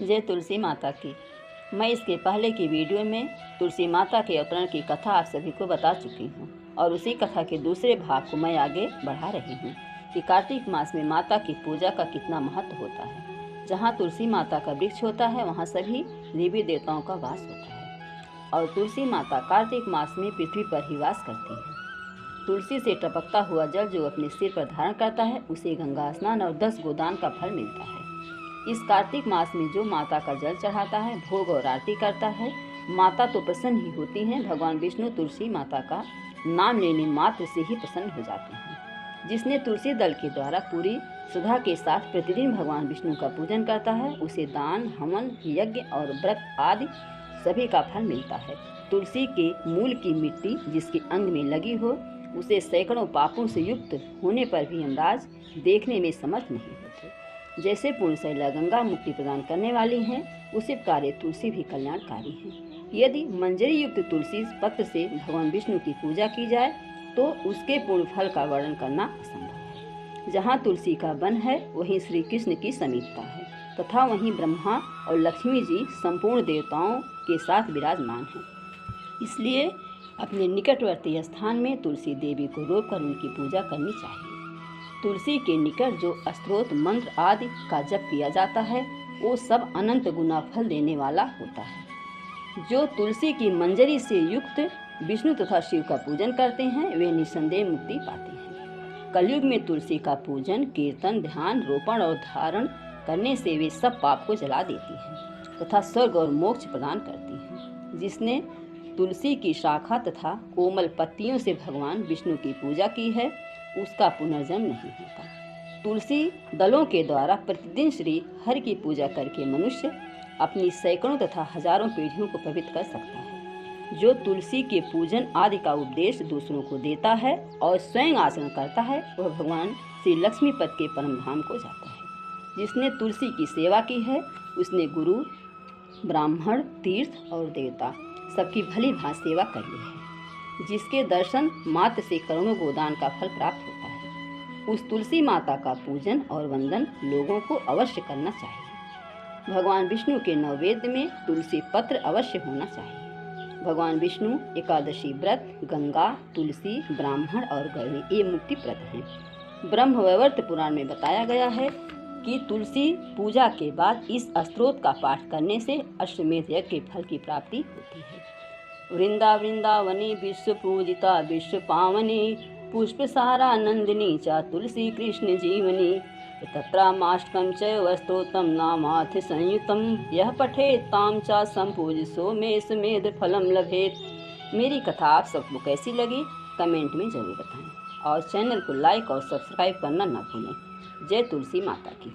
जय तुलसी माता की। मैं इसके पहले की वीडियो में तुलसी माता के अवतरण की कथा आप सभी को बता चुकी हूँ और उसी कथा के दूसरे भाग को मैं आगे बढ़ा रही हूँ कि कार्तिक मास में माता की पूजा का कितना महत्व होता है। जहाँ तुलसी माता का वृक्ष होता है वहाँ सभी देवी देवताओं का वास होता है और तुलसी माता कार्तिक मास में पृथ्वी पर ही वास करती है। तुलसी से टपकता हुआ जल जो अपने सिर पर धारण करता है उसे गंगा स्नान और 10 गोदान का फल मिलता है। इस कार्तिक मास में जो माता का जल चढ़ाता है, भोग और आरती करता है, माता तो प्रसन्न ही होती हैं। भगवान विष्णु तुलसी माता का नाम लेने मात्र से ही प्रसन्न हो जाते हैं। जिसने तुलसी दल के द्वारा पूरी श्रद्धा के साथ प्रतिदिन भगवान विष्णु का पूजन करता है उसे दान, हवन, यज्ञ और व्रत आदि सभी का फल मिलता है। तुलसी के मूल की मिट्टी जिसके अंग में लगी हो उसे सैकड़ों पापों से युक्त होने पर भी यमराज देखने में समर्थ नहीं होते। जैसे पूर्णशैला गंगा मुक्ति प्रदान करने वाली हैं, उसी कार्य तुलसी भी कल्याणकारी हैं। यदि मंजरी युक्त तुलसी पत्र से भगवान विष्णु की पूजा की जाए तो उसके पूर्ण फल का वर्णन करना असंभव है। जहाँ तुलसी का वन है वहीं श्री कृष्ण की समीपता है तथा वहीं ब्रह्मा और लक्ष्मी जी संपूर्ण देवताओं के साथ विराजमान हैं। इसलिए अपने निकटवर्ती स्थान में तुलसी देवी को रोककर उनकी पूजा करनी चाहिए। तुलसी के निकट जो स्तोत्र मंत्र आदि का जप किया जाता है वो सब अनंत गुना फल देने वाला होता है। जो तुलसी की मंजरी से युक्त विष्णु तथा शिव का पूजन करते हैं वे निसंदेह मुक्ति पाते हैं। कलयुग में तुलसी का पूजन, कीर्तन, ध्यान, रोपण और धारण करने से वे सब पाप को जला देती हैं तथा स्वर्ग और मोक्ष प्रदान करती हैं। जिसने तुलसी की शाखा तथा कोमल पत्तियों से भगवान विष्णु की पूजा की है उसका पुनर्जन्म नहीं होता। तुलसी दलों के द्वारा प्रतिदिन श्री हरि की पूजा करके मनुष्य अपनी सैकड़ों तथा हजारों पीढ़ियों को पवित्र कर सकता है। जो तुलसी के पूजन आदि का उपदेश दूसरों को देता है और स्वयं आचरण करता है वह भगवान श्री लक्ष्मीपति के परम धाम को जाता है। जिसने तुलसी की सेवा की है उसने गुरु, ब्राह्मण, तीर्थ और देवता सबकी भली भांति सेवा कर ली है। जिसके दर्शन मात्र से करोड़ों गोदान का फल प्राप्त होता है। उस तुलसी माता का पूजन और वंदन लोगों को अवश्य करना चाहिए। भगवान विष्णु के नैवेद्य में तुलसी पत्र अवश्य होना चाहिए। भगवान विष्णु एकादशी व्रत, गंगा, तुलसी, ब्राह्मण और गौरी ये मुक्तिप्रद हैं। ब्रह्मवैवर्त पुराण में बताया गया है कि तुलसी पूजा के बाद इस स्तोत्र का पाठ करने से अश्वमेध यज्ञ के फल की प्राप्ति होती है। वृंदावनी विश्व पूजिता विश्व पावनी पुष्पसारा नंदिनी च तुलसी कृष्ण जीवनी तत्रामाष्टकं चैव स्तोत्रं नामार्थ संयुतं यह पठेत तां च संपूज सो मे समेध फलम लभेत। मेरी कथा आप सबको कैसी लगी कमेंट में जरूर बताएं और चैनल को लाइक और सब्सक्राइब करना न भूलें। जय तुलसी माता की।